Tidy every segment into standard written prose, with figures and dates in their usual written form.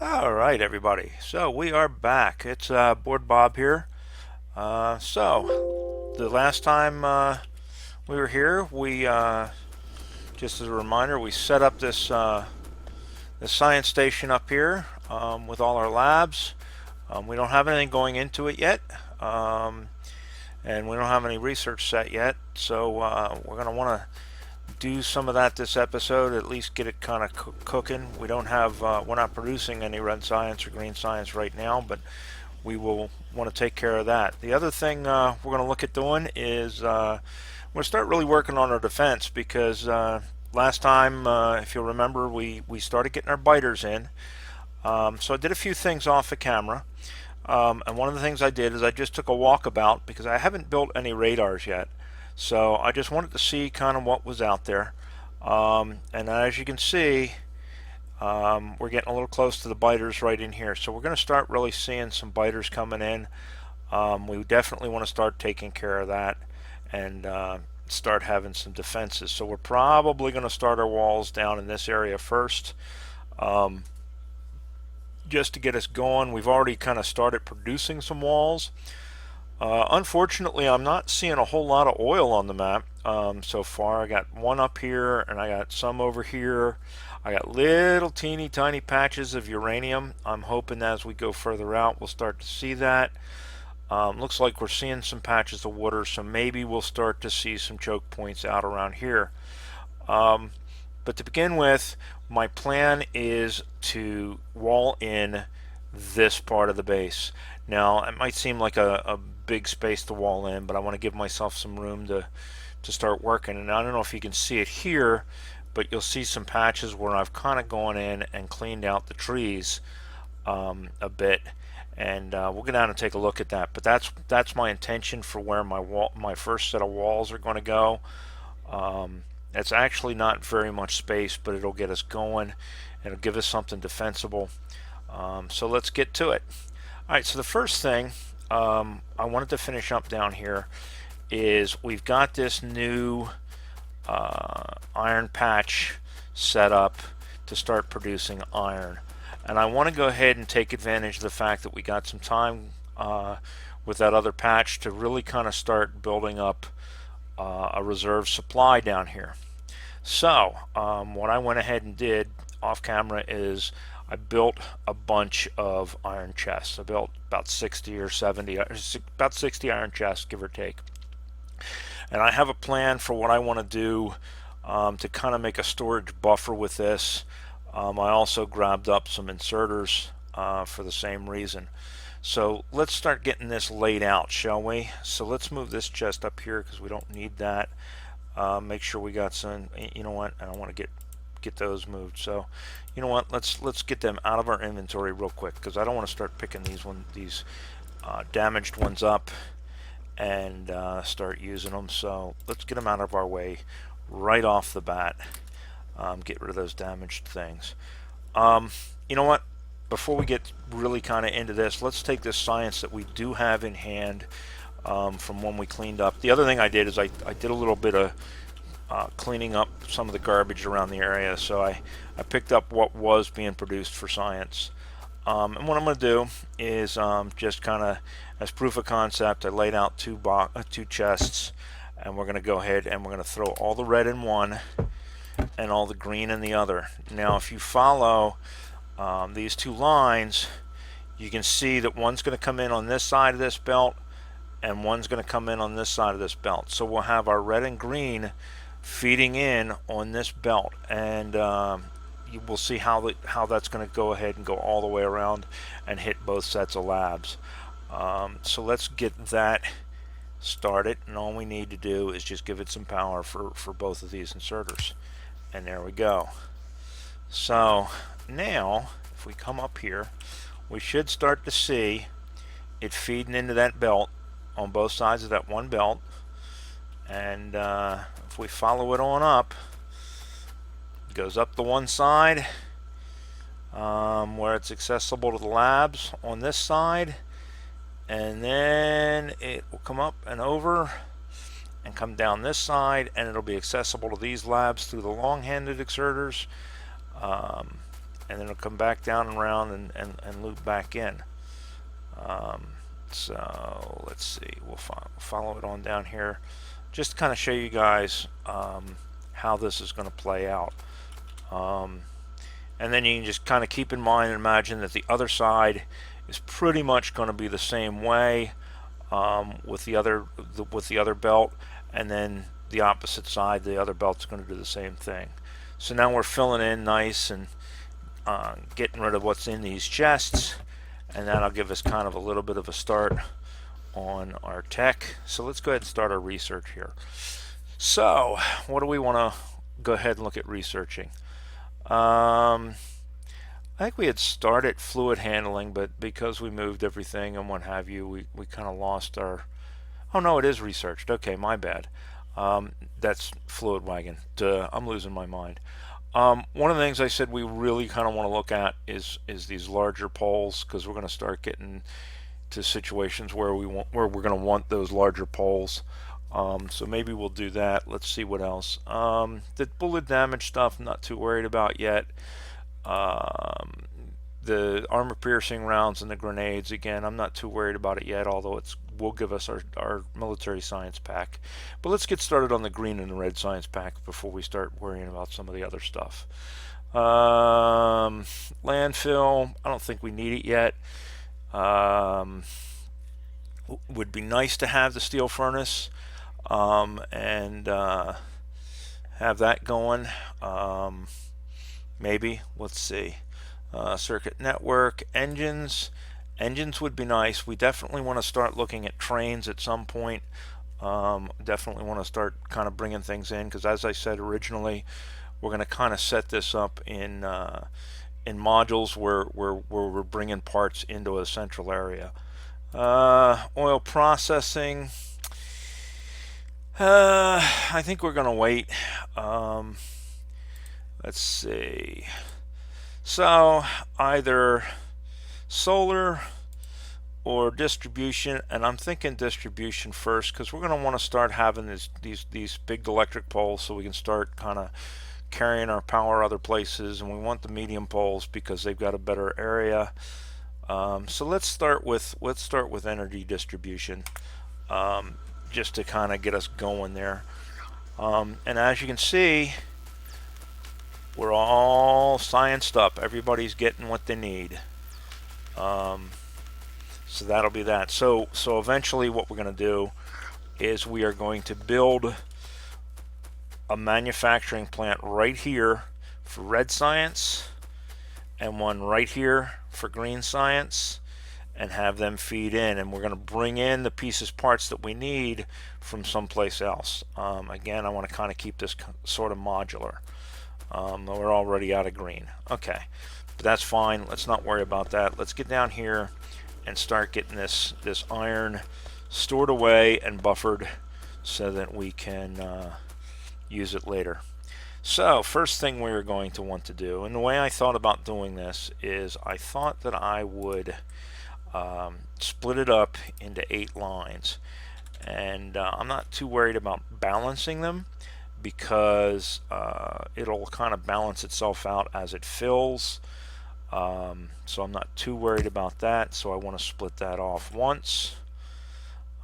All right, everybody. So we are back. It's Board Bob here. So the last time we were here, we just as a reminder, we set up this science station up here with all our labs. We don't have anything going into it yet, um, and we don't have any research set yet. So we're going to want to do some of that this episode, at least get it kind of cooking. We don't have, we're not producing any red science or green science right now, but we will want to take care of that. The other thing we're going to look at doing is we're going to start really working on our defense because last time, if you'll remember, we started getting our biters in. So I did a few things off the camera. And one of the things I did is I just took a walkabout because I haven't built any radars yet. So I just wanted to see kind of what was out there. And as you can see, we're getting a little close to the biters right in here. So we're going to start really seeing some biters coming in. We definitely want to start taking care of that and start having some defenses. So we're probably going to start our walls down in this area first. Um, just to get us going. We've already kind of started producing some walls. Unfortunately, I'm not seeing a whole lot of oil on the map so far. I got one up here and I got some over here. I got little teeny tiny patches of uranium. I'm hoping as we go further out we'll start to see that. Looks like we're seeing some patches of water, so maybe we'll start to see some choke points out around here. But to begin with, my plan is to wall in this part of the base. Now, it might seem like a big space to wall in, but I want to give myself some room to start working. And I don't know if you can see it here, but you'll see some patches where I've kind of gone in and cleaned out the trees a bit. And we'll go down and take a look at that. But that's my intention for where my first set of walls are going to go. It's actually not very much space, but it'll get us going. It'll give us something defensible. So let's get to it. All right, so the first thing I wanted to finish up down here is we've got this new iron patch set up to start producing iron. And I want to go ahead and take advantage of the fact that we got some time with that other patch to really kind of start building up a reserve supply down here. So what I went ahead and did off camera is I built a bunch of iron chests. I built about 60 or 70, about 60 iron chests, give or take. And I have a plan for what I want to do to kind of make a storage buffer with this. I also grabbed up some inserters for the same reason. So let's start getting this laid out, shall we? So let's move this chest up here because we don't need that. Make sure we got some. You know what? I don't want to get those moved. So, you know what? Let's get them out of our inventory real quick because I don't want to start picking these damaged ones up and start using them. So let's get them out of our way right off the bat. Get rid of those damaged things. You know what? Before we get really kind of into this, let's take this science that we do have in hand from when we cleaned up. The other thing I did is I did a little bit of cleaning up some of the garbage around the area. So I picked up what was being produced for science. And what I'm going to do is just kind of as proof of concept, I laid out two chests, and we're going to go ahead and we're going to throw all the red in one and all the green in the other. Now if you follow these two lines, you can see that one's going to come in on this side of this belt and one's going to come in on this side of this belt. So we'll have our red and green feeding in on this belt, and you will see how that's going to go ahead and go all the way around and hit both sets of labs. So let's get that started, and all we need to do is just give it some power for both of these inserters. And there we go. So now if we come up here, we should start to see it feeding into that belt on both sides of that one belt. And if we follow it on up, it goes up the one side where it's accessible to the labs on this side, and then it will come up and over and come down this side, and it'll be accessible to these labs through the long-handed exerters. and then it'll come back down and around and loop back in. So let's see, we'll follow it on down here, just to kind of show you guys how this is going to play out. And then you can just kind of keep in mind and imagine that the other side is pretty much going to be the same way with the other belt, and then the opposite side, the other belt's going to do the same thing. So now we're filling in nice and getting rid of what's in these chests, and that'll give us kind of a little bit of a start on our tech. So let's go ahead and start our research here. So what do we want to go ahead and look at researching? I think we had started fluid handling, but because we moved everything and what have you, we kind of lost our... Oh no, it is researched. Okay, my bad. That's fluid wagon. Duh, I'm losing my mind. One of the things I said we really kind of want to look at is these larger poles, because we're going to start getting to situations where we're going to want those larger poles. So maybe we'll do that. Let's see what else. The bullet damage stuff, I'm not too worried about yet. The armor piercing rounds and the grenades, again, I'm not too worried about it yet, although it will give us our military science pack. But let's get started on the green and the red science pack before we start worrying about some of the other stuff. Landfill, I don't think we need it yet. Would be nice to have the steel furnace and have that going. Maybe, let's see. Circuit network, engines would be nice. We definitely want to start looking at trains at some point. Definitely want to start kind of bringing things in, because as I said originally, we're going to kind of set this up in modules where we're bringing parts into a central area. Oil processing, I think we're going to wait. Let's see. So either solar or distribution, and I'm thinking distribution first, because we're going to want to start having these big electric poles so we can start kind of carrying our power other places, and we want the medium poles because they've got a better area. So let's start with energy distribution, just to kind of get us going there. And as you can see, we're all scienced up. Everybody's getting what they need. So that'll be that. So eventually what we're going to do is we are going to build a manufacturing plant right here for red science, and one right here for green science, and have them feed in, and we're going to bring in the parts that we need from someplace else. Again, I want to kind of keep this sort of modular. We're already out of green. Okay, but that's fine. Let's not worry about that. Let's get down here and start getting this iron stored away and buffered so that we can use it later. So first thing we're going to want to do, and the way I thought about doing this is I thought that I would split it up into 8 lines, and I'm not too worried about balancing them, because it'll kind of balance itself out as it fills. So I'm not too worried about that. So I want to split that off once.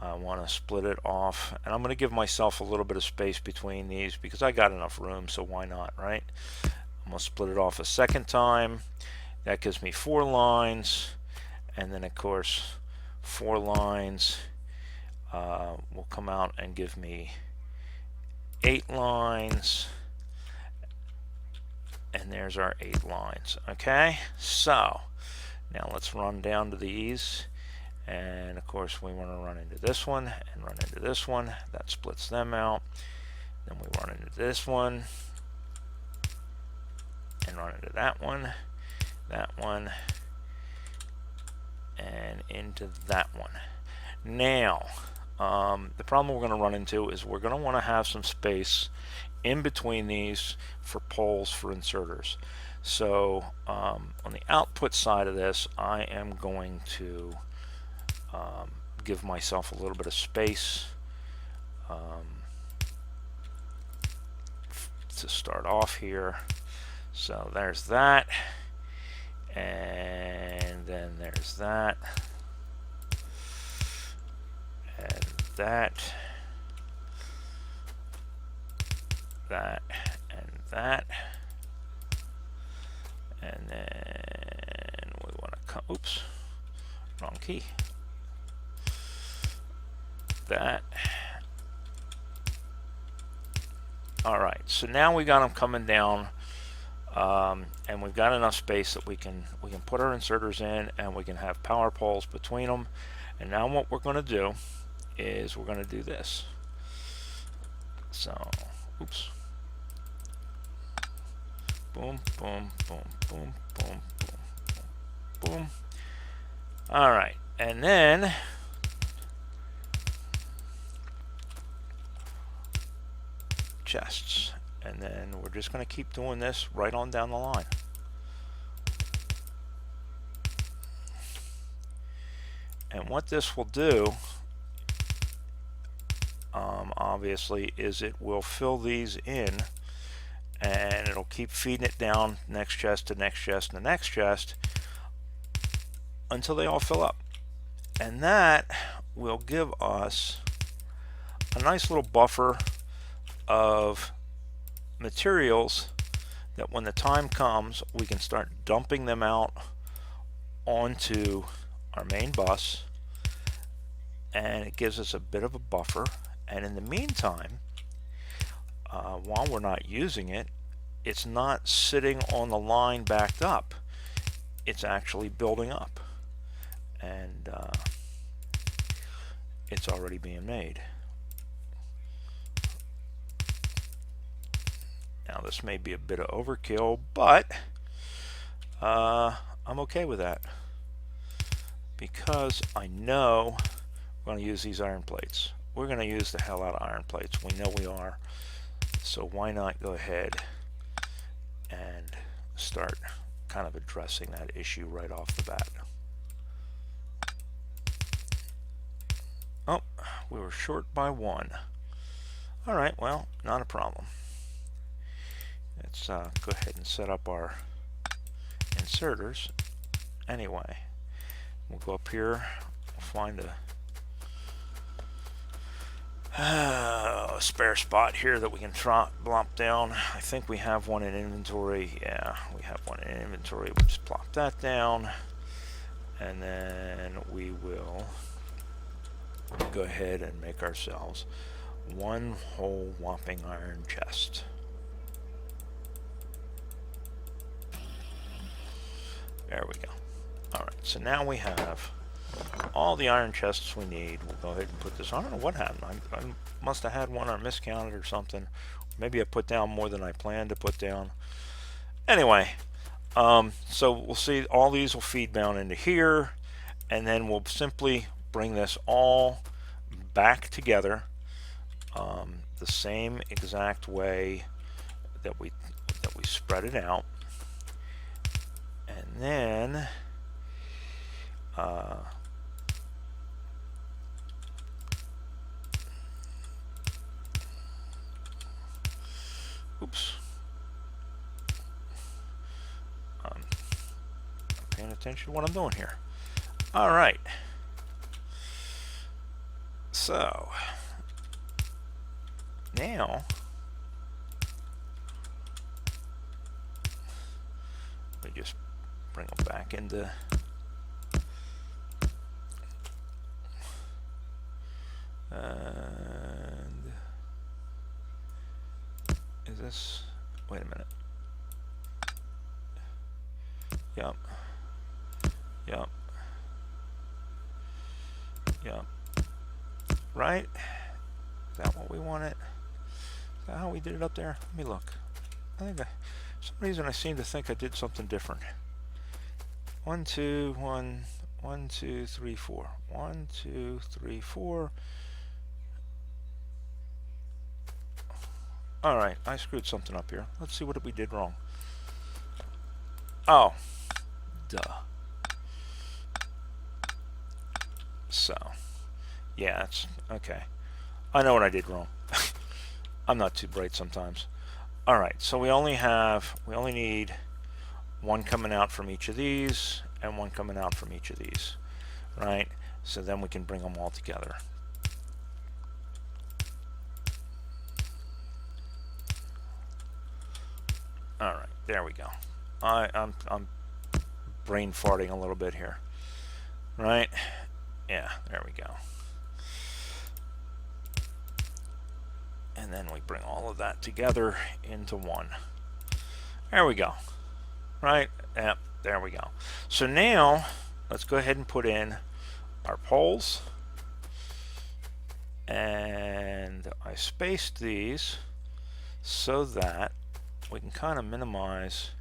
I want to split it off, and I'm going to give myself a little bit of space between these because I got enough room, so why not, right? I'm going to split it off a second time. That gives me 4 lines, and then of course 4 lines will come out and give me 8 lines, and there's our 8 lines. Okay, so now let's run down to these, and of course we want to run into this one and run into this one. That splits them out. Then we run into this one and run into that one, and into that one. Now the problem we're going to run into is we're going to want to have some space in between these for poles for inserters. So on the output side of this, I am going to give myself a little bit of space to start off here. So there's that, then there's that. And that. That. And that. And then we want to come, oops, wrong key. That. Alright, so now we got them coming down, and we've got enough space that we can put our inserters in, and we can have power poles between them. And now what we're going to do is we're going to do this. So, oops. Boom, boom, boom, boom, boom, boom, boom. Alright, and then chests, and then we're just going to keep doing this right on down the line. And what this will do, obviously, is it will fill these in, and it'll keep feeding it down next chest to next chest to the next chest until they all fill up. And that will give us a nice little buffer of materials that when the time comes, we can start dumping them out onto our main bus, and it gives us a bit of a buffer. And in the meantime, while we're not using it, it's not sitting on the line backed up. It's actually building up, and it's already being made. Now this may be a bit of overkill, but I'm okay with that, because I know we're going to use these iron plates. We're going to use the hell out of iron plates. We know we are. So why not go ahead and start kind of addressing that issue right off the bat. Oh, we were short by one. Alright, well, not a problem. Let's go ahead and set up our inserters. Anyway, we'll go up here, we'll find a spare spot here that we can plop down. I think we have one in inventory. Yeah, we have one in inventory. We'll just plop that down, and then we will go ahead and make ourselves one whole whopping iron chest. There we go. Alright, so now we have all the iron chests we need. We'll go ahead and put this on. I don't know what happened. I must have had one or miscounted or something. Maybe I put down more than I planned to put down. Anyway, so we'll see all these will feed down into here, and then we'll simply bring this all back together the same exact way that we spread it out. And then oops, I'm paying attention to what I'm doing here. All right, so now we just bring them back into and is this, wait a minute, yep, yep, yep, right? Is that what we wanted? Is that how we did it up there? Let me look. I think for some reason I seem to think I did something different. 1, 2, 1, 1, 2, 3, 4. 1, 2, 3, 4. Alright, I screwed something up here. Let's see what we did wrong. Oh, duh. So, yeah, it's okay. I know what I did wrong. I'm not too bright sometimes. Alright, so we only need one coming out from each of these, and one coming out from each of these, right? So then we can bring them all together. All right, there we go. I'm brain farting a little bit here, right? Yeah, there we go. And then we bring all of that together into one. There we go. Right? Yep, there we go. So now, let's go ahead and put in our poles. And I spaced these so that we can kind of minimize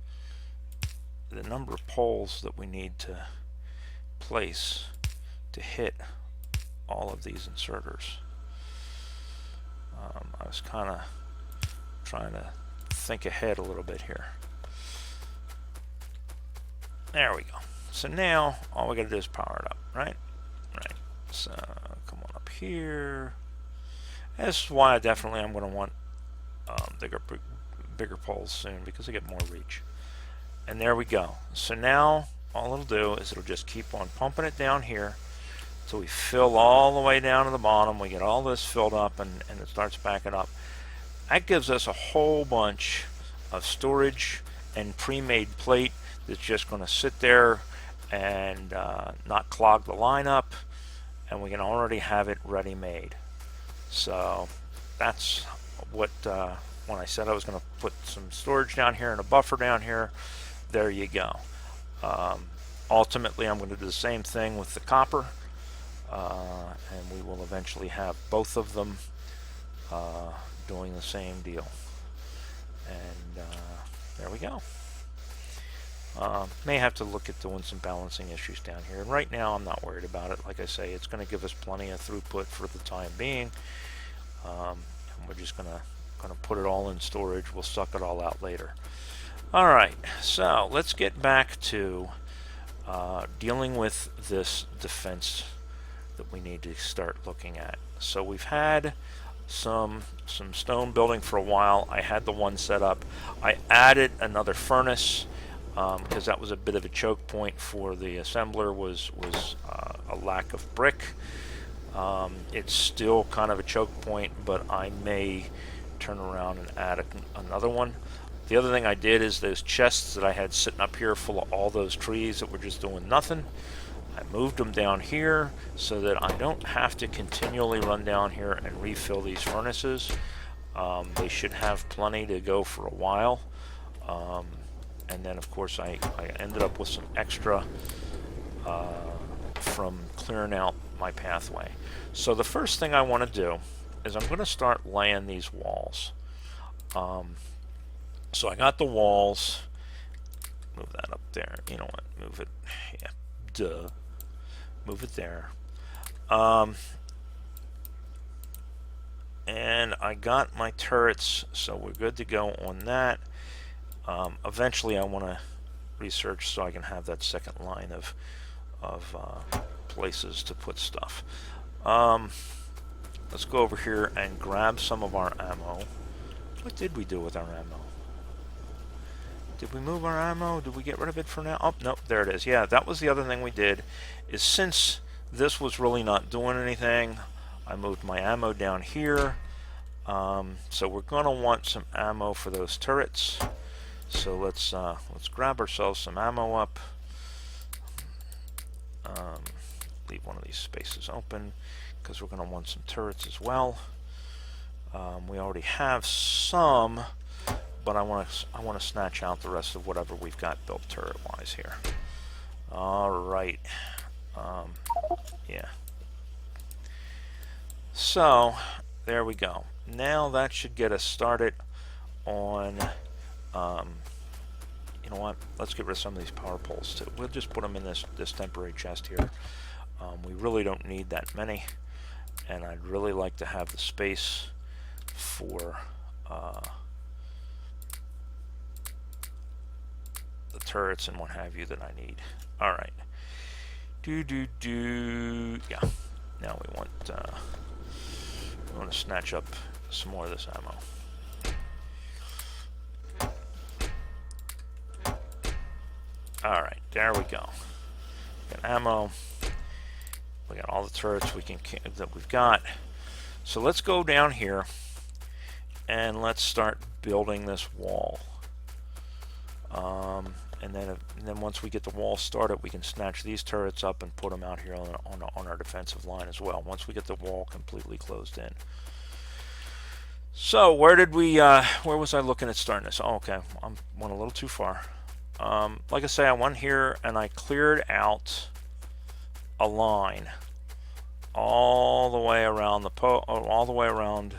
the number of poles that we need to place to hit all of these inserters. I was kind of trying to think ahead a little bit here. There we go. So now all we got to do is power it up, right? Right. So come on up here. That's why I'm going to want bigger poles soon, because I get more reach. And there we go. So now all it'll do is it'll just keep on pumping it down here till we fill all the way down to the bottom. We get all this filled up, and it starts backing up. That gives us a whole bunch of storage and pre-made plate that's just going to sit there and not clog the line up, and we can already have it ready made. So that's what when I said I was going to put some storage down here and a buffer down here, there you go. Ultimately, I'm going to do the same thing with the copper, and we will eventually have both of them doing the same deal. And there we go. May have to look at doing some balancing issues down here. And right now, I'm not worried about it. Like I say, it's going to give us plenty of throughput for the time being. And we're just going to put it all in storage. We'll suck it all out later. All right, so let's get back to dealing with this defense that we need to start looking at. So we've had some stone building for a while. I had the one set up. I added another furnace because that was a bit of a choke point for the assembler, was a lack of brick. It's still kind of a choke point, but I may turn around and add another one. The other thing I did is those chests that I had sitting up here full of all those trees that were just doing nothing, I moved them down here so that I don't have to continually run down here and refill these furnaces. They should have plenty to go for a while. And then of course I ended up with some extra from clearing out my pathway. So the first thing I want to do is I'm going to start laying these walls. So I got the walls. Move that up there. You know what? Move it. Yeah. Duh. Move it there. And I got my turrets, so we're good to go on that. Eventually I want to research so I can have that second line of places to put stuff. Let's go over here and grab some of our ammo. What did we do with our ammo? Did we move our ammo? Did we get rid of it for now? Oh, nope, there it is. Yeah, that was the other thing we did, is since this was really not doing anything, I moved my ammo down here. So we're going to want some ammo for those turrets. So let's grab ourselves some ammo up. Leave one of these spaces open because we're going to want some turrets as well. We already have some, but I want to snatch out the rest of whatever we've got built turret-wise here. All right. Yeah. So there we go. Now that should get us started on. You know what? Let's get rid of some of these power poles too. We'll just put them in this temporary chest here. We really don't need that many, and I'd really like to have the space for the turrets and what have you that I need. All right. Yeah. Now we want to snatch up some more of this ammo. All right, there we go. Got ammo. We got all the turrets that we've got. So let's go down here and let's start building this wall. And then once we get the wall started, we can snatch these turrets up and put them out here on our defensive line as well, once we get the wall completely closed in. So where was I looking at starting this? Oh, okay, I went a little too far. Like I say, I went here and I cleared out a line all the way around all the way around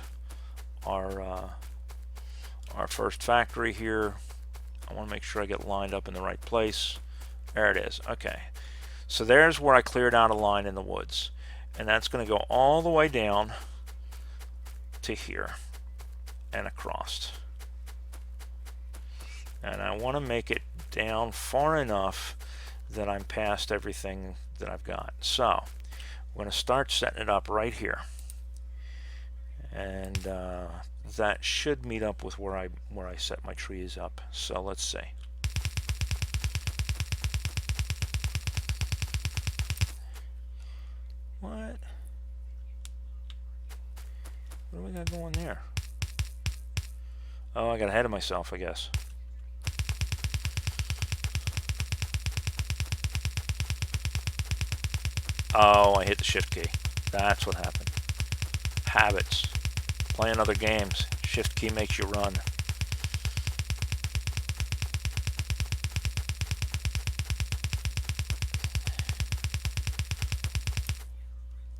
our first factory here. I want to make sure I get lined up in the right place. There it is. Okay, so there's where I cleared out a line in the woods, and that's going to go all the way down to here and across. And I want to make it down far enough that I'm past everything that I've got. So I'm going to start setting it up right here, and that should meet up with where I set my trees up. So let's see. What do we got going there? Oh, I got ahead of myself, I guess. Oh, I hit the shift key. That's what happened. Habits. Playing other games. Shift key makes you run.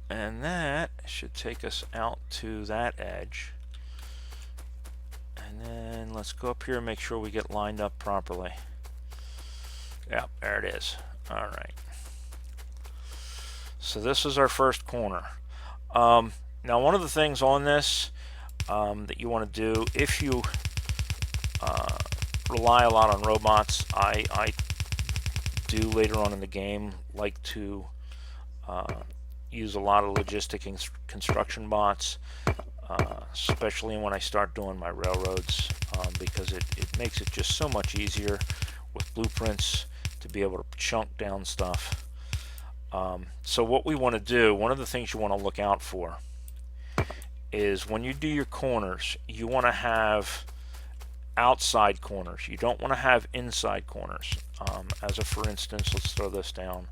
And that should take us out to that edge. And then let's go up here and make sure we get lined up properly. Yep, there it is. All right. So this is our first corner. Now, one of the things on this that you want to do, if you rely a lot on robots, I do later on in the game like to use a lot of logistic and construction bots, especially when I start doing my railroads, because it makes it just so much easier with blueprints to be able to chunk down stuff. So what we want to do, one of the things you want to look out for is when you do your corners, you want to have outside corners. You don't want to have inside corners. As a for instance, let's throw this down.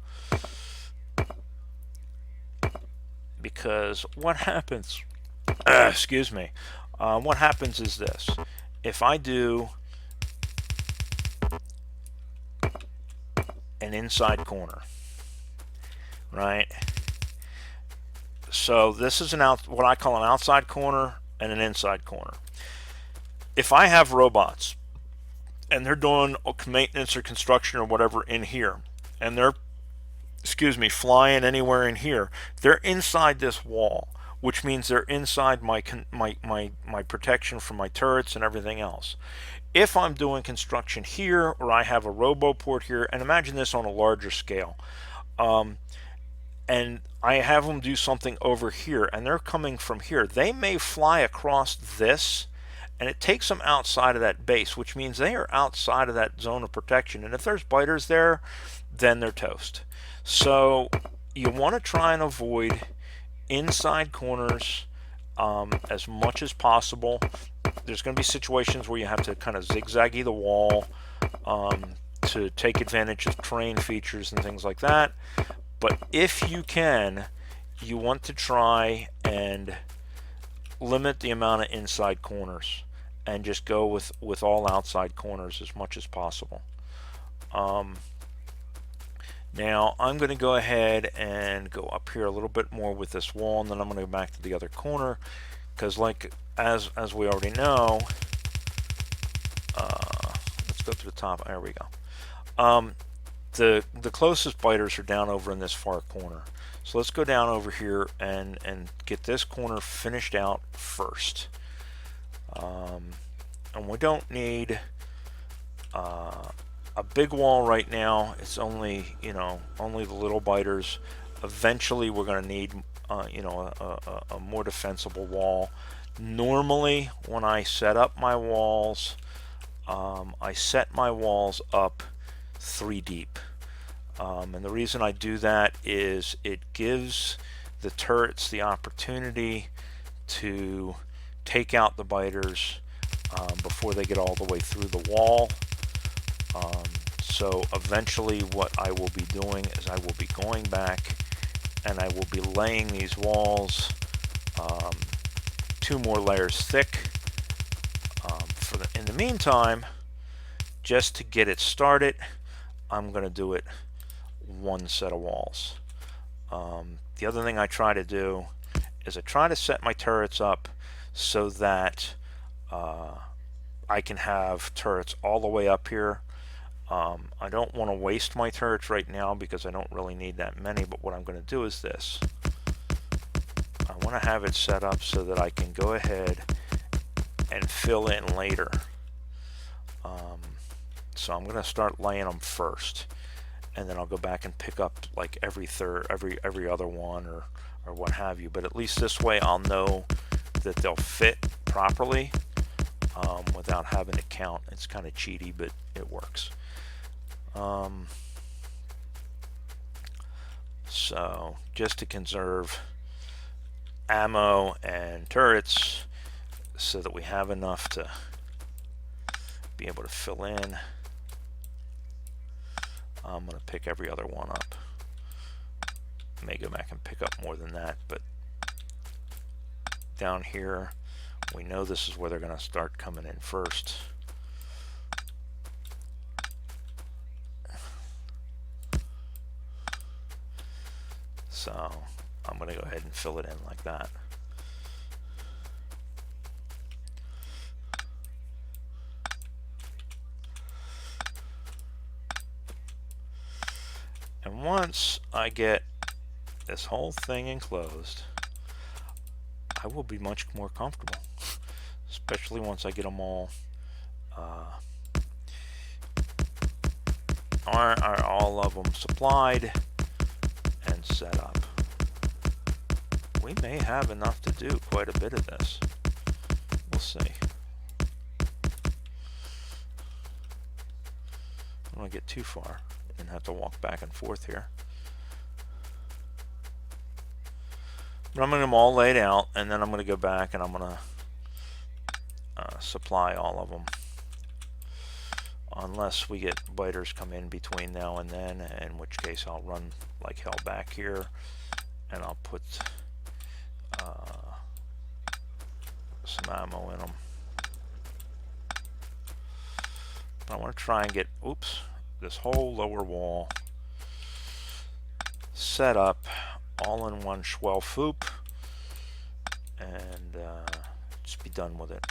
Because what happens, excuse me, what happens is this. If I do an inside corner, right? So this is what I call an outside corner and an inside corner. If I have robots and they're doing maintenance or construction or whatever in here, and they're, excuse me, flying anywhere in here, they're inside this wall, which means they're inside my protection from my turrets and everything else. If I'm doing construction here, or I have a roboport here, and imagine this on a larger scale, and I have them do something over here, and they're coming from here, they may fly across this, and it takes them outside of that base, which means they are outside of that zone of protection. And if there's biters there, then they're toast. So you want to try and avoid inside corners as much as possible. There's going to be situations where you have to kind of zigzaggy the wall to take advantage of terrain features and things like that. But if you can, you want to try and limit the amount of inside corners and just go with all outside corners as much as possible. Now I'm going to go ahead and go up here a little bit more with this wall, and then I'm going to go back to the other corner, because like as we already know, let's go to the top. There we go. The closest biters are down over in this far corner. So let's go down over here and get this corner finished out first. And we don't need a big wall right now. It's only, only the little biters. Eventually we're going to need, a more defensible wall. Normally when I set up my walls, I set my walls up 3 deep. And the reason I do that is it gives the turrets the opportunity to take out the biters before they get all the way through the wall. So eventually what I will be doing is I will be going back and I will be laying these walls 2 more layers thick. In the meantime, just to get it started, I'm going to do it 1 set of walls. The other thing I try to do is I try to set my turrets up so that I can have turrets all the way up here. I don't want to waste my turrets right now because I don't really need that many, but what I'm going to do is this. I want to have it set up so that I can go ahead and fill in later. So I'm going to start laying them first, and then I'll go back and pick up like every other one or what have you. But at least this way I'll know that they'll fit properly without having to count. It's kind of cheaty, but it works. So just to conserve ammo and turrets so that we have enough to be able to fill in, I'm going to pick every other one up. I may go back and pick up more than that, but down here we know this is where they're going to start coming in first. So I'm going to go ahead and fill it in like that. And once I get this whole thing enclosed, I will be much more comfortable, especially once I get them all are all of them supplied and set up. We may have enough to do quite a bit of this. We'll see. I don't want to get too far and have to walk back and forth here. But I'm going to them all laid out, and then I'm going to go back and I'm going to supply all of them. Unless we get biters come in between now and then, in which case I'll run like hell back here and I'll put some ammo in them. I want to try and get, this whole lower wall set up all in one schwelfoop and just be done with it.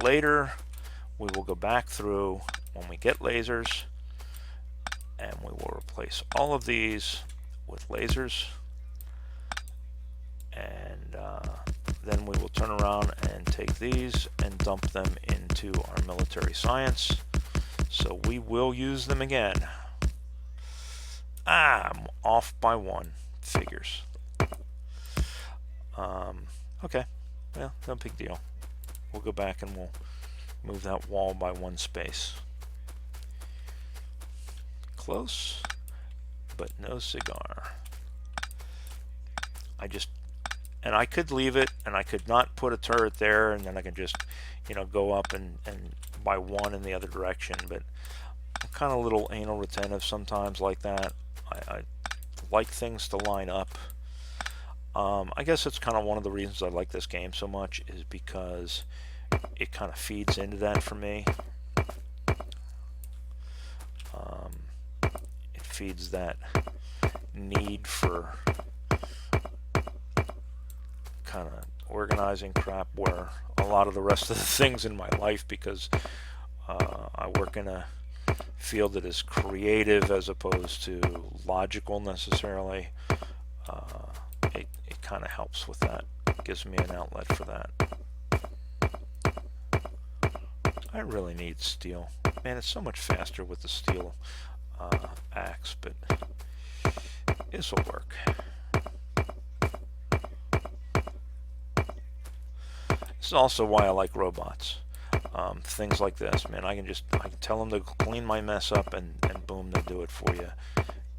Later we will go back through when we get lasers and we will replace all of these with lasers, and then we will turn around and take these and dump them into our military science. So we will use them again. I'm off by 1. Figures. Okay, well, no big deal. We'll go back and we'll move that wall by 1 space. Close, but no cigar. And I could leave it, and I could not put a turret there, and then I can just, go up and by 1 in the other direction. But I'm kind of a little anal retentive sometimes like that. I like things to line up. I guess it's kind of one of the reasons I like this game so much, is because it kind of feeds into that for me. It feeds that need for kind of organizing crap where a lot of the rest of the things in my life, because I work in a field that is creative as opposed to logical necessarily. It kind of helps with that. It gives me an outlet for that. I really need steel. Man, it's so much faster with the steel axe, but this will work. This is also why I like robots. Things like this, man. I can tell them to clean my mess up and boom, they do it for you.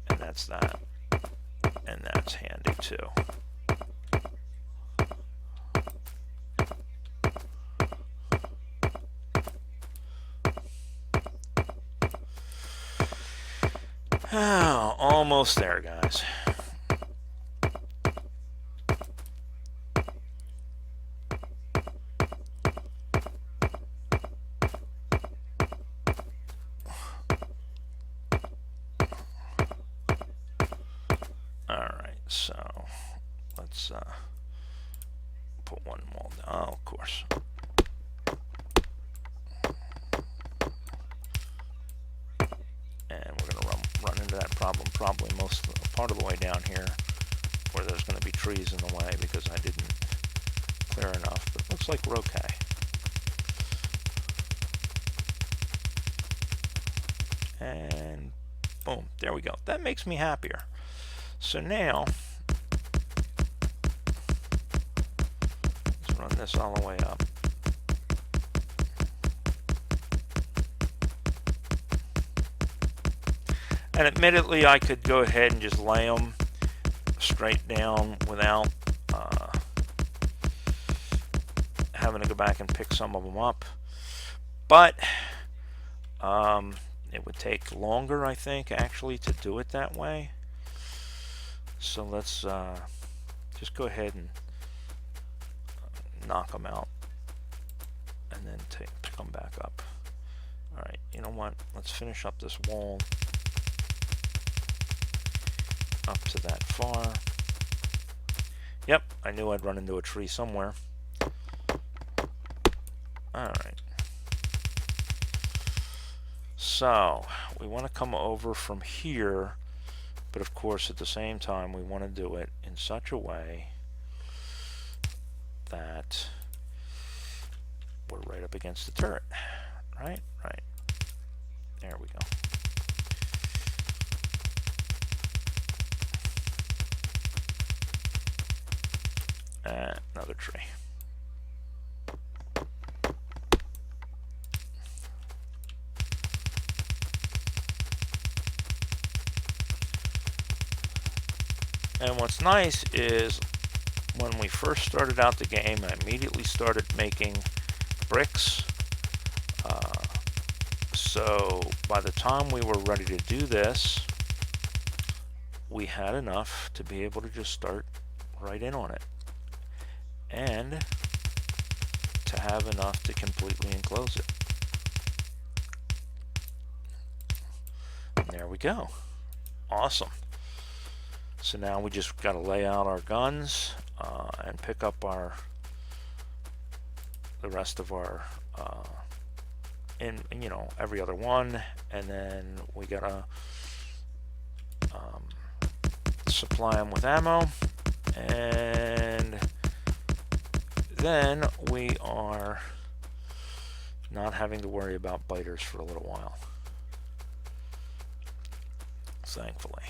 And that's that. And that's handy too. Oh, almost there, guys. Alright, so let's put one wall down. Oh, of course. And we're going to run into that problem probably part of the way down here, where there's going to be trees in the way because I didn't clear enough. But it looks like we're okay. And boom, there we go. That makes me happier. So now, let's run this all the way up. And admittedly, I could go ahead and just lay them straight down without having to go back and pick some of them up. But it would take longer, I think, actually, to do it that way. So let's just go ahead and knock them out and then pick them back up. All right, you know what? Let's finish up this wall up to that far. Yep, I knew I'd run into a tree somewhere. All right. So we want to come over from here, but of course at the same time we want to do it in such a way that we're right up against the turret. Right? Right. There we go. Another tree. And what's nice is when we first started out the game, I immediately started making bricks. So by the time we were ready to do this, we had enough to be able to just start right in on it. And to have enough to completely enclose it. And there we go. Awesome. So now we just got to lay out our guns and pick up the rest of our you know, every other one, and then we gotta supply them with ammo, and then we are not having to worry about biters for a little while, thankfully.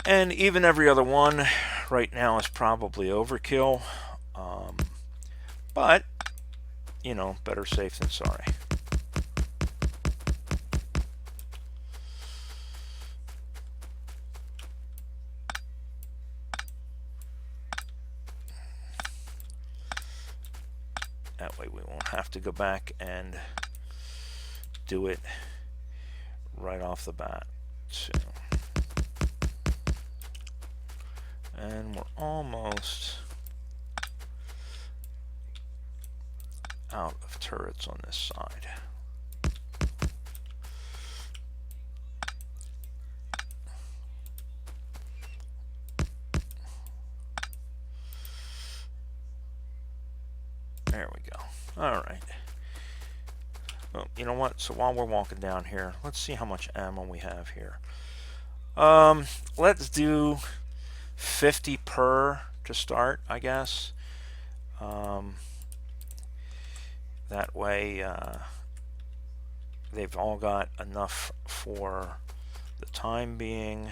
And even every other one right now is probably overkill, but you know, better safe than sorry. That way we won't have to go back and do it right off the bat. So, and we're almost out of turrets on this side. There we go. All right. Well, you know what? So while we're walking down here, let's see how much ammo we have here. Let's do 50 per to start, I guess. That way they've all got enough for the time being.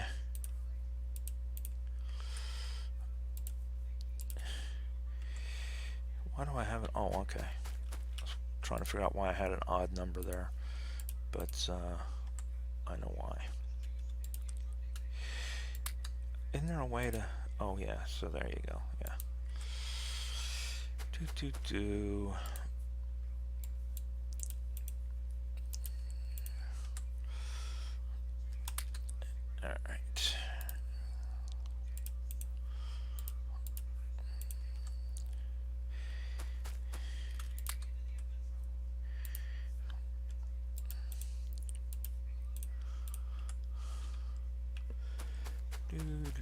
Why do I have it? Oh, okay. I was trying to figure out why I had an odd number there, but I know why. Isn't there a way to? Oh yeah. So there you go. Yeah. Do. All right.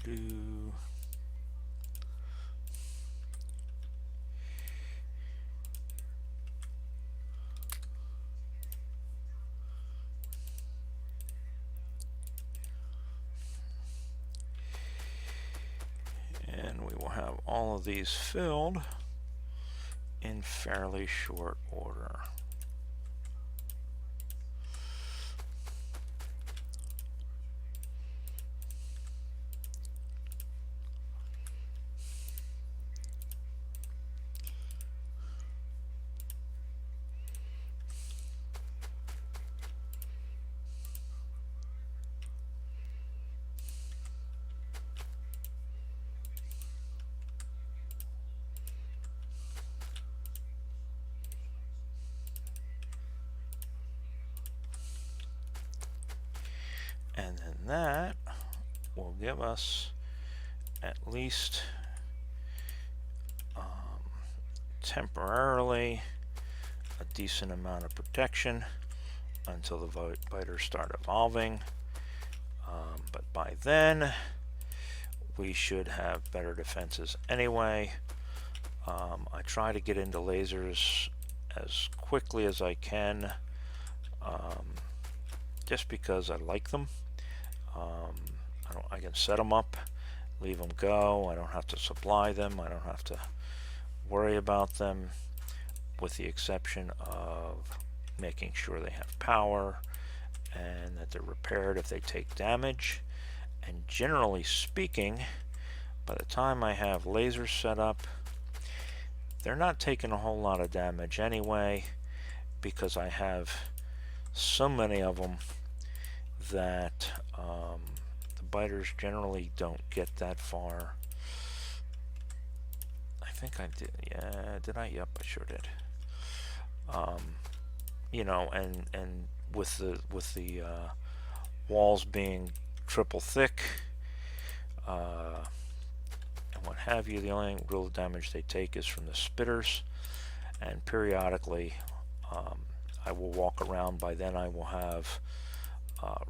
Do. And we will have all of these filled in fairly short order. And then that will give us at least temporarily a decent amount of protection until the biters start evolving. But by then, we should have better defenses anyway. I try to get into lasers as quickly as I can, just because I like them. I can set them up, leave them go. I don't have to supply them. I don't have to worry about them, with the exception of making sure they have power and that they're repaired if they take damage. And generally speaking, by the time I have lasers set up, they're not taking a whole lot of damage anyway, because I have so many of them that the biters generally don't get that far. I think I did. Yeah, did I? Yep, I sure did. You know, and with the walls being triple thick, and what have you, the only real damage they take is from the spitters. And periodically, I will walk around. By then, I will have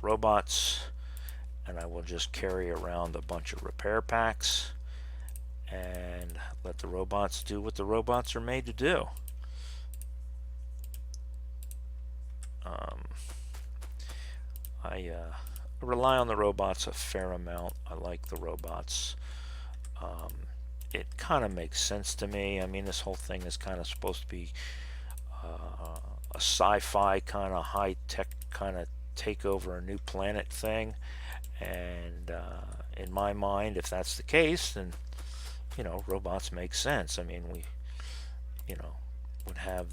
robots, and I will just carry around a bunch of repair packs and let the robots do what the robots are made to do. I rely on the robots a fair amount. I like the robots. It kind of makes sense to me. I mean, this whole thing is kind of supposed to be a sci-fi kind of high-tech kind of take over a new planet thing. And in my mind, if that's the case, then, you know, robots make sense. I mean, we, you know, would have,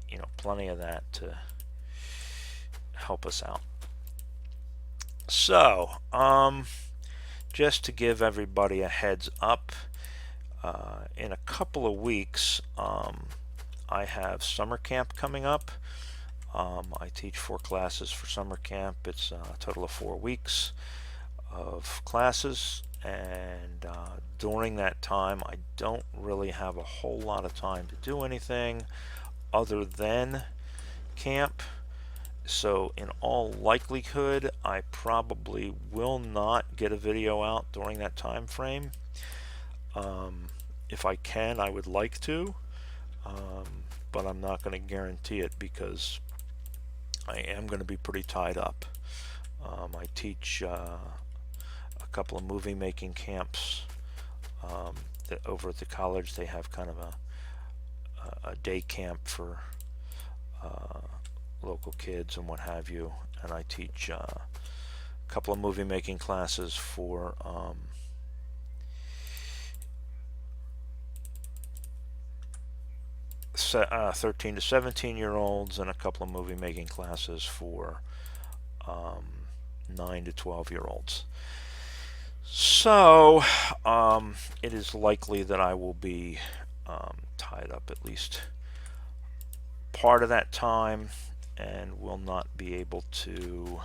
you know, plenty of that to help us out. So, just to give everybody a heads up, in a couple of weeks, I have summer camp coming up. I teach 4 classes for summer camp. It's a total of 4 weeks of classes, and during that time I don't really have a whole lot of time to do anything other than camp. So in all likelihood, I probably will not get a video out during that time frame. If I can, I would like to, but I'm not going to guarantee it because I am going to be pretty tied up. I teach a couple of movie making camps that over at the college. They have kind of a day camp for local kids and what have you, and I teach a couple of movie making classes for 13 to 17 year olds, and a couple of movie making classes for 9 to 12 year olds. So it is likely that I will be tied up at least part of that time and will not be able to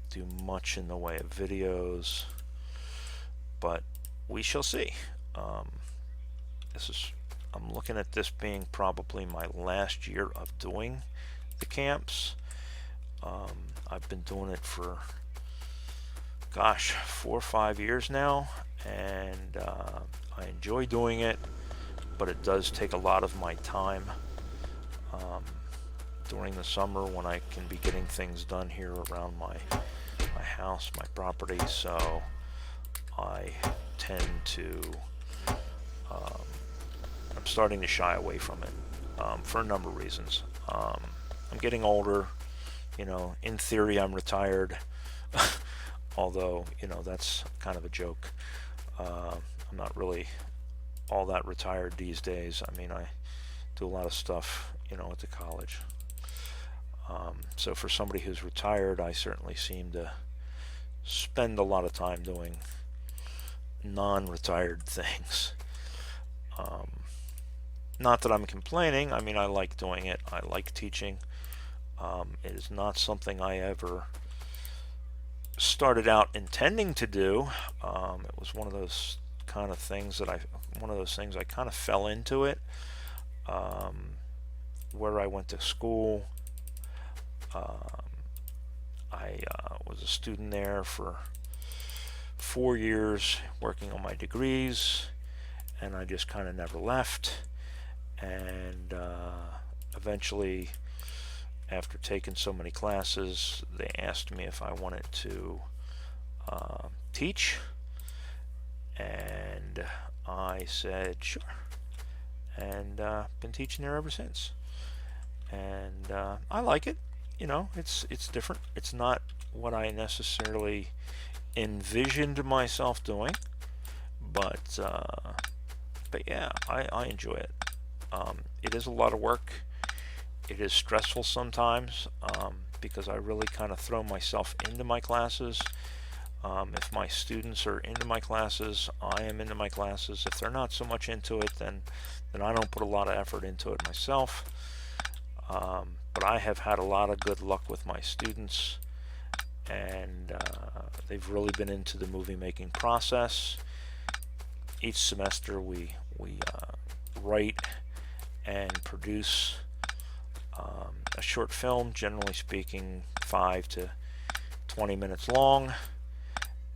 do much in the way of videos, but we shall see. I'm looking at this being probably my last year of doing the camps. I've been doing it for, gosh, 4 or 5 years now, and I enjoy doing it, but it does take a lot of my time during the summer when I can be getting things done here around my house, my property. So I tend to I'm starting to shy away from it for a number of reasons. I'm getting older. In theory, I'm retired, although, that's kind of a joke. I'm not really all that retired these days. I mean, I do a lot of stuff, at the college. So for somebody who's retired, I certainly seem to spend a lot of time doing non-retired things. Not that I'm complaining. I mean, I like doing it. I like teaching. It is not something I ever started out intending to do. It was one of those kind of things I kind of fell into it. Where I went to school, I was a student there for 4 years working on my degrees, and I just kind of never left. And eventually, after taking so many classes, they asked me if I wanted to teach, and I said sure, and been teaching there ever since. And I like it. It's different. It's not what I necessarily envisioned myself doing, but yeah, I enjoy it. It is a lot of work. It is stressful sometimes because I really kind of throw myself into my classes. If my students are into my classes, I am into my classes. If they're not so much into it, then I don't put a lot of effort into it myself. But I have had a lot of good luck with my students, and they've really been into the movie making process. Each semester we write and produce a short film, generally speaking 5 to 20 minutes long,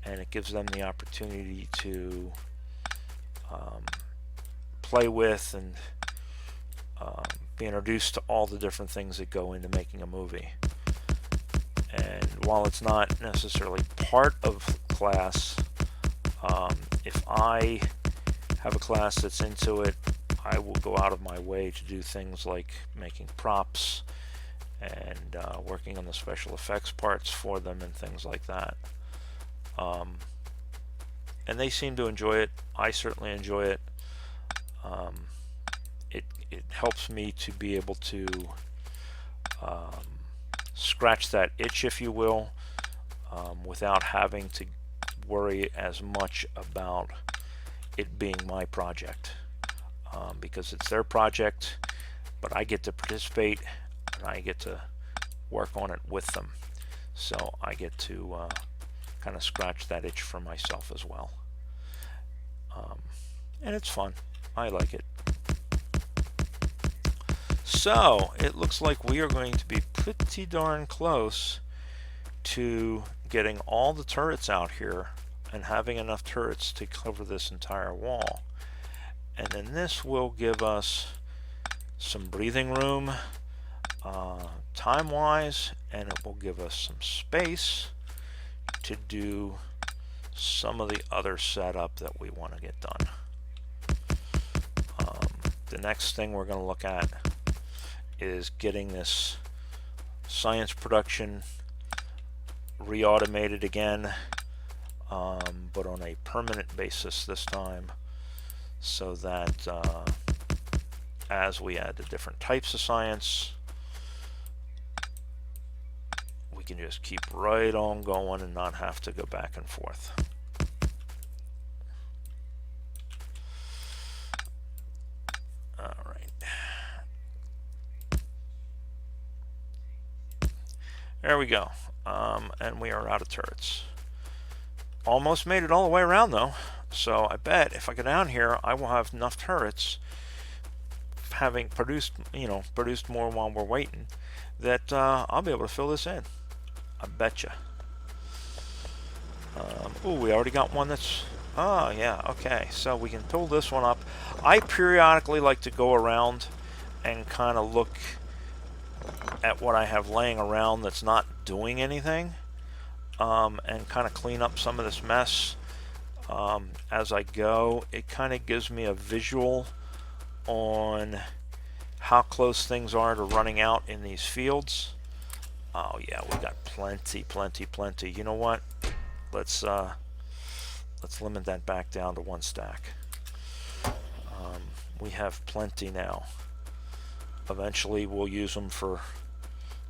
and it gives them the opportunity to play with and be introduced to all the different things that go into making a movie. And while it's not necessarily part of class, if I have a class that's into it, I will go out of my way to do things like making props and working on the special effects parts for them and things like that. And they seem to enjoy it. I certainly enjoy it. It helps me to be able to scratch that itch, if you will, without having to worry as much about it being my project, because it's their project, but I get to participate and I get to work on it with them, so I get to kind of scratch that itch for myself as well. And it's fun. I like it. So it looks like we are going to be pretty darn close to getting all the turrets out here and having enough turrets to cover this entire wall. And then this will give us some breathing room time-wise, and it will give us some space to do some of the other setup that we want to get done. The next thing we're going to look at is getting this science production re-automated again, but on a permanent basis this time, so that as we add the different types of science, we can just keep right on going and not have to go back and forth. All right. There we go. And we are out of turrets. Almost made it all the way around though. So I bet if I go down here, I will have enough turrets, having produced more while we're waiting, that I'll be able to fill this in. I betcha. Oh, we already got one that's... Oh, yeah, okay. So we can pull this one up. I periodically like to go around and kind of look at what I have laying around that's not doing anything, and kind of clean up some of this mess as I go. It kind of gives me a visual on how close things are to running out in these fields. Oh yeah, we got plenty. You know what? Let's limit that back down to 1 stack. We have plenty now. Eventually we'll use them for,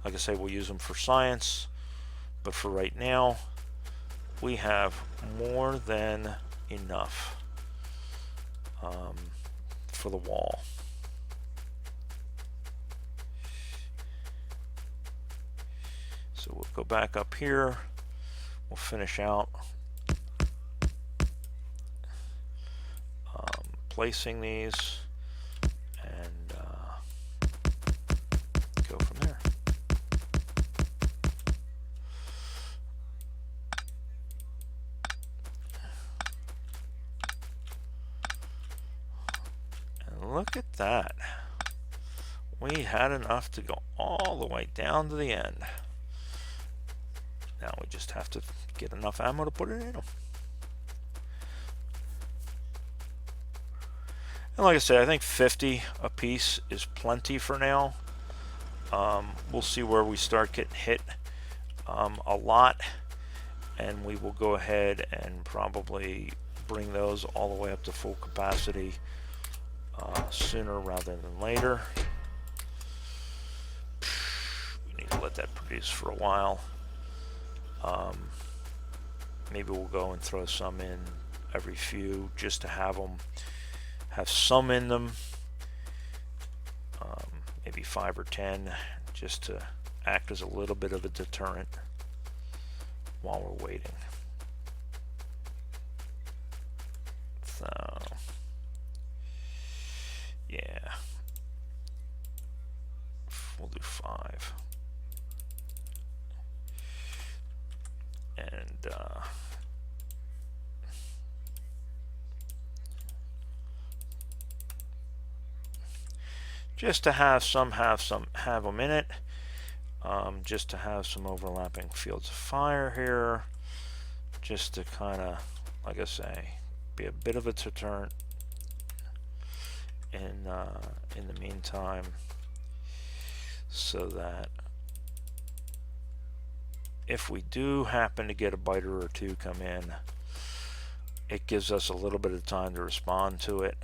like I say, we'll use them for science, but for right now we have more than enough for the wall. So we'll go back up here, we'll finish out placing these, and go from there. And look at that. We had enough to go all the way down to the end. Now we just have to get enough ammo to put it in them. And like I said, I think 50 a piece is plenty for now. We'll see where we start getting hit a lot, and we will go ahead and probably bring those all the way up to full capacity sooner rather than later. We need to let that produce for a while. Maybe we'll go and throw some in every few just to have some in them, maybe 5 or 10, just to act as a little bit of a deterrent while we're waiting. So yeah, we'll do 5. And just to have them in it, just to have some overlapping fields of fire here, just to kind of, like I say, be a bit of a deterrent in the meantime, so that if we do happen to get a biter or two come in, it gives us a little bit of time to respond to it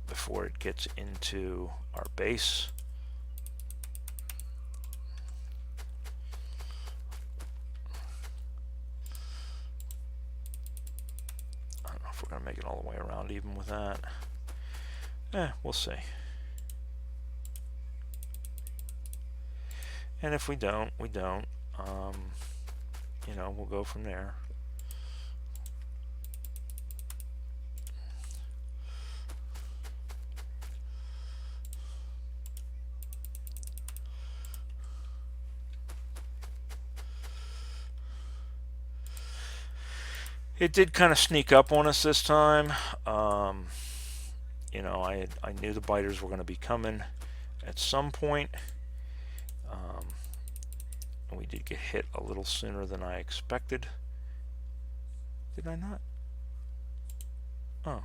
before it gets into our base. I don't know if we're going to make it all the way around even with that. We'll see. And if we don't, we don't. You know, we'll go from there. It did kind of sneak up on us this time. You know, I knew the biters were going to be coming at some point. And we did get hit a little sooner than I expected. Did I not? Oh,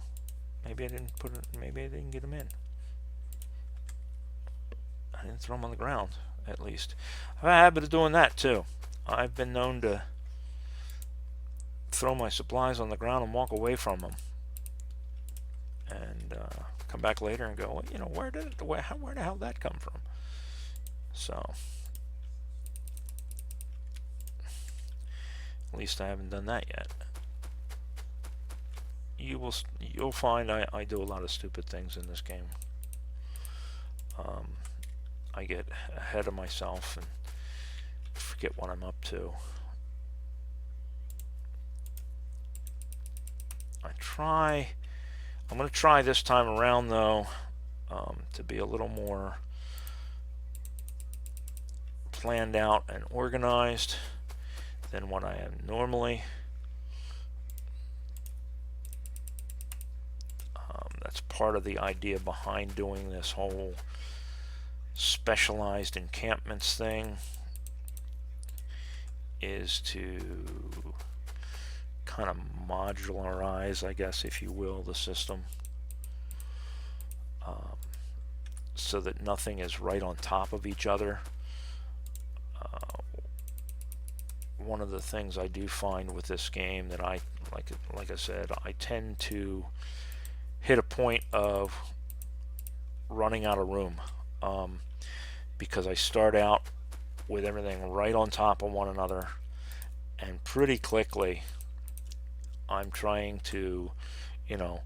maybe I didn't put it. Maybe I didn't get them in. I didn't throw them on the ground, at least. I have a habit of doing that too. I've been known to throw my supplies on the ground and walk away from them, and come back later and go, well, you know, where the hell did that come from? So at least I haven't done that yet. You'll find I do a lot of stupid things in this game. I get ahead of myself and forget what I'm up to. I'm going to try this time around though to be a little more planned out and organized than what I am normally. That's part of the idea behind doing this whole specialized encampments thing, is to kind of modularize, I guess, if you will, the system, so that nothing is right on top of each other. One of the things I do find with this game that like I said, I tend to hit a point of running out of room, because I start out with everything right on top of one another, and pretty quickly I'm trying to, you know,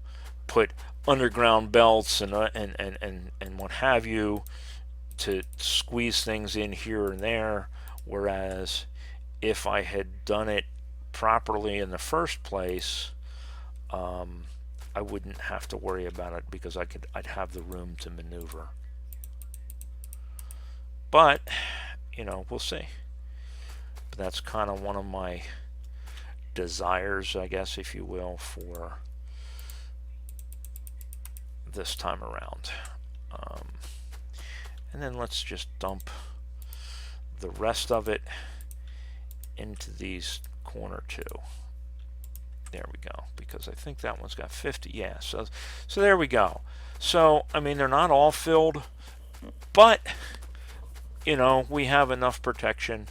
put underground belts and what have you to squeeze things in here and there, whereas if I had done it properly in the first place, I wouldn't have to worry about it, because I'd have the room to maneuver. But, you know, we'll see. But that's kind of one of my desires, I guess, if you will, for this time around. And then let's just dump the rest of it into these corner two. There we go, because I think that one's got 50. Yeah, so there we go. So, I mean, they're not all filled, but, you know, we have enough protection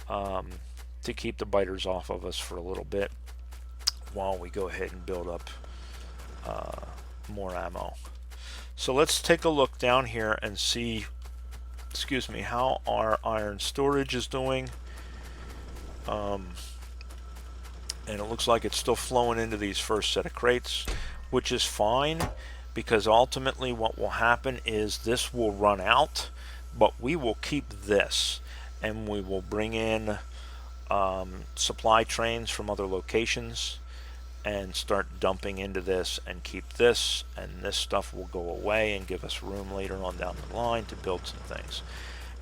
to keep the biters off of us for a little bit while we go ahead and build up more ammo. So let's take a look down here and see, excuse me, how our iron storage is doing. And it looks like it's still flowing into these first set of crates, which is fine, because ultimately what will happen is this will run out, but we will keep this, and we will bring in supply trains from other locations and start dumping into this and keep this, and this stuff will go away and give us room later on down the line to build some things.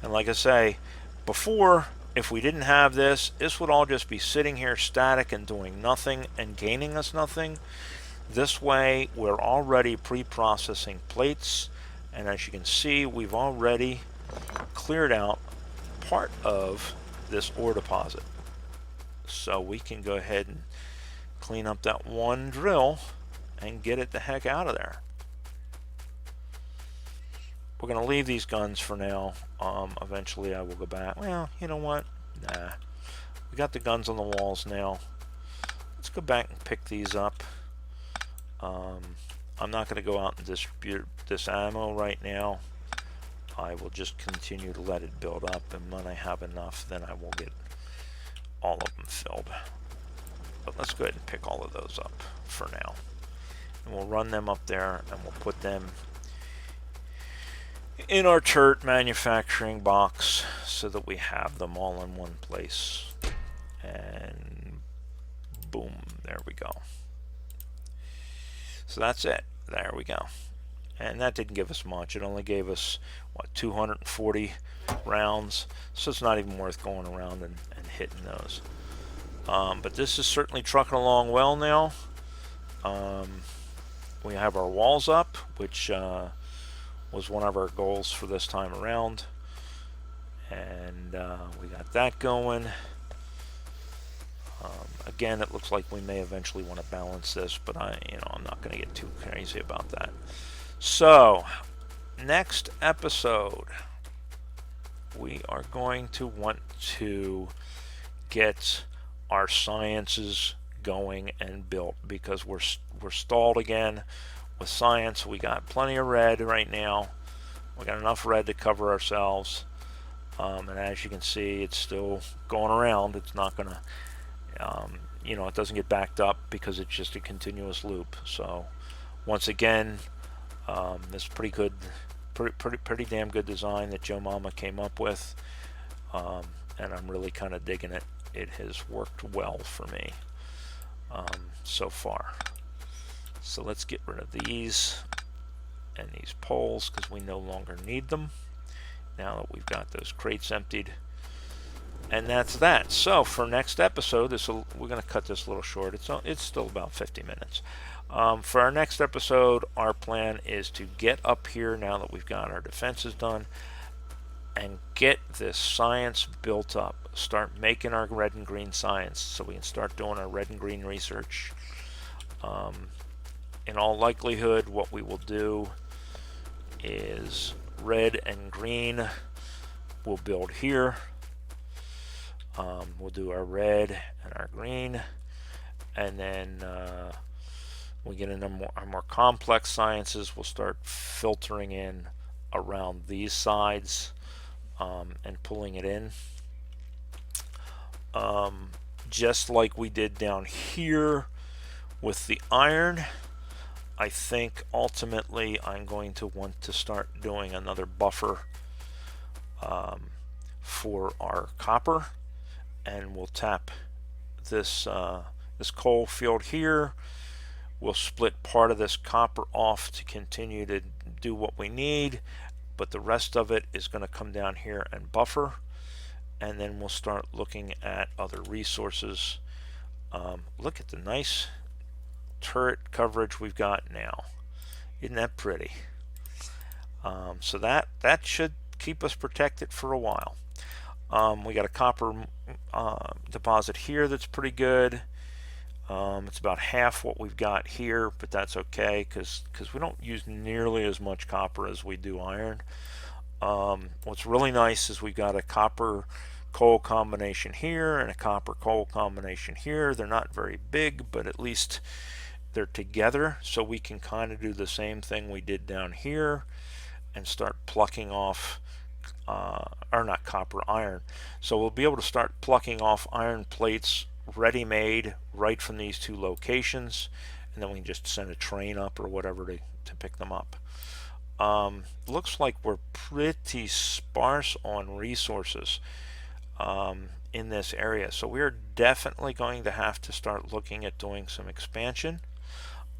And like I say, before, if we didn't have this, this would all just be sitting here static and doing nothing and gaining us nothing. This way, we're already pre-processing plates, and as you can see, we've already cleared out part of this ore deposit. So we can go ahead and clean up that one drill and get it the heck out of there. We're going to leave these guns for now. Eventually I will go back. Well, you know what? Nah. We got the guns on the walls now. Let's go back and pick these up. I'm not going to go out and distribute this ammo right now. I will just continue to let it build up, and when I have enough, then I will get all of them filled. But let's go ahead and pick all of those up for now. And we'll run them up there, and we'll put them in our turret manufacturing box so that we have them all in one place. And boom, there we go. So that's it. There we go. And that didn't give us much. It only gave us, what, 240 rounds. So it's not even worth going around and hitting those. But this is certainly trucking along well now. We have our walls up, which was one of our goals for this time around. And we got that going. Again, it looks like we may eventually want to balance this, but I'm not going to get too crazy about that. So, next episode, we are going to want to get our sciences going and built, because we're stalled again with science. We got plenty of red right now. We got enough red to cover ourselves, and as you can see, it's still going around. It's not gonna, it doesn't get backed up because it's just a continuous loop. So once again, this is pretty good, pretty damn good design that Joe Mama came up with, and I'm really kind of digging it. It has worked well for me so far. So let's get rid of these and these poles because we no longer need them now that we've got those crates emptied. And that's that. So for next episode, we're going to cut this a little short. It's still about 50 minutes. For our next episode, our plan is to get up here now that we've got our defenses done and get this science built up. Start making our red and green science so we can start doing our red and green research. In all likelihood, what we will do is red and green we'll build here. We'll do our red and our green, and then we get into our more complex sciences. We'll start filtering in around these sides and pulling it in, just like we did down here with the iron. I think ultimately I'm going to want to start doing another buffer for our copper, and we'll tap this this coal field here. We'll split part of this copper off to continue to do what we need, but the rest of it is going to come down here and buffer, and then we'll start looking at other resources. Look at the nice turret coverage we've got now. Isn't that pretty? So that should keep us protected for a while. We got a copper deposit here that's pretty good. It's about half what we've got here, but that's okay because we don't use nearly as much copper as we do iron. What's really nice is we've got a copper coal combination here and a copper coal combination here. They're not very big, but at least they're together, so we can kind of do the same thing we did down here and start plucking off or not copper, iron. So we'll be able to start plucking off iron plates ready-made right from these two locations, and then we can just send a train up or whatever to pick them up. Looks like we're pretty sparse on resources in this area, so we're definitely going to have to start looking at doing some expansion.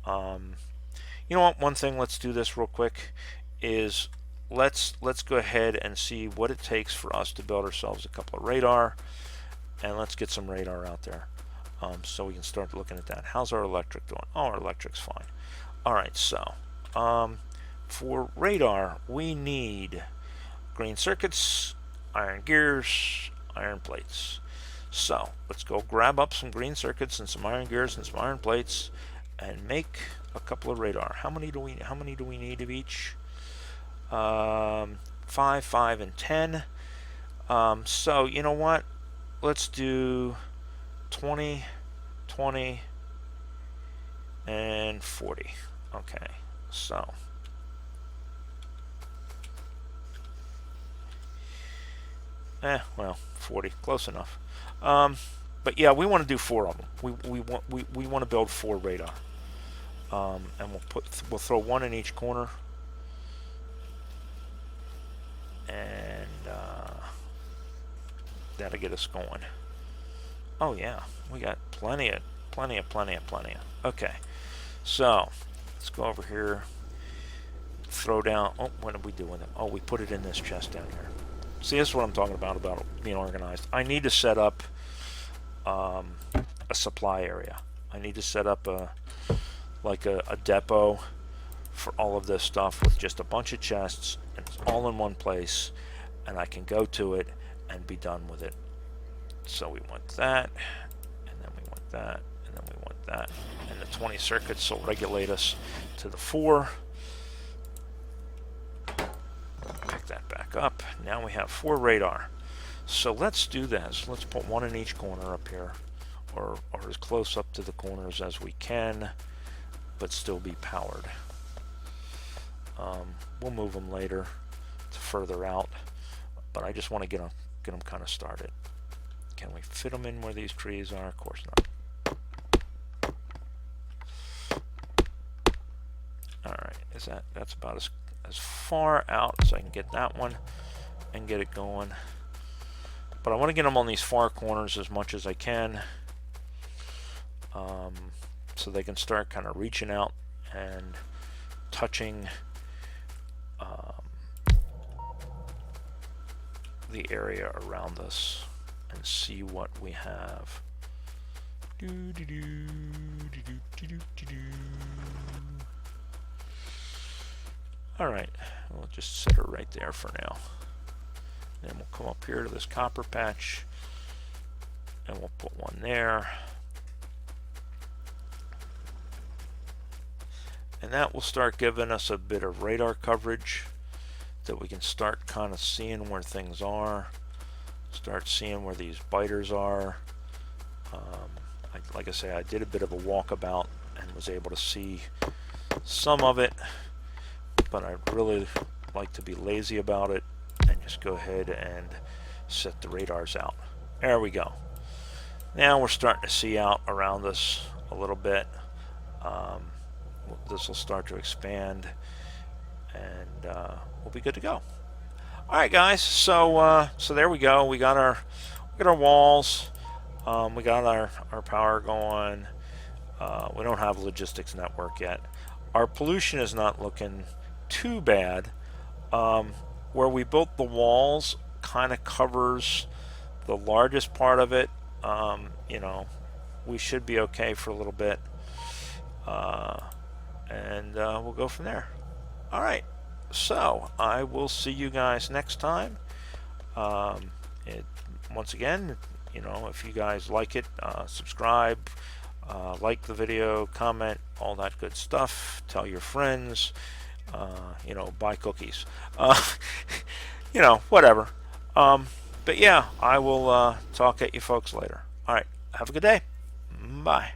You know what, one thing, let's do this real quick, is let's go ahead and see what it takes for us to build ourselves a couple of radar, and let's get some radar out there so we can start looking at that. How's our electric doing? Oh, our electric's fine. Alright, so for radar we need green circuits, iron gears, iron plates. So let's go grab up some green circuits and some iron gears and some iron plates and make a couple of radar. How many do we need of each? 5, 5, and 10. So you know what? Let's do 20, 20, and 40. Okay, so well, 40, close enough. But yeah, we want to do 4 of them. We want to build 4 radar. And we'll throw 1 in each corner, and that'll get us going. Oh yeah, we got plenty of. Okay, so let's go over here. Throw down. Oh, what did we do with it? Oh, we put it in this chest down here. See, this is what I'm talking about being organized. I need to set up a supply area. I need to set up a depot for all of this stuff with just a bunch of chests, and it's all in one place, and I can go to it and be done with it. So we want that, and then we want that, and then we want that, and the 20 circuits will regulate us to the 4. up. Now we have 4 radar. So let's do this. Let's put 1 in each corner up here, or as close up to the corners as we can, but still be powered. We'll move them later to further out, but I just want to get them kind of started. Can we fit them in where these trees are? Of course not. Alright, that's about as far out as I can get that one and get it going. But I want to get them on these far corners as much as I can, so they can start kind of reaching out and touching the area around us and see what we have. Alright, we'll just set her right there for now. Then we'll come up here to this copper patch and we'll put one there. And that will start giving us a bit of radar coverage that we can start kind of seeing where things are, start seeing where these biters are. Like I say, I did a bit of a walkabout and was able to see some of it, but I really like to be lazy about it and just go ahead and set the radars out. There we go. Now we're starting to see out around us a little bit. This will start to expand, and we'll be good to go. All right, guys. So there we go. We got our walls. We got our power going. We don't have logistics network yet. Our pollution is not looking too bad. Where we built the walls kind of covers the largest part of it. You know, we should be okay for a little bit. And we'll go from there. All right, so I will see you guys next time. Once again, you know, if you guys like it, subscribe, like the video, comment, all that good stuff. Tell your friends, you know, buy cookies, you know, whatever. But yeah, I will talk at you folks later. All right, have a good day. Bye.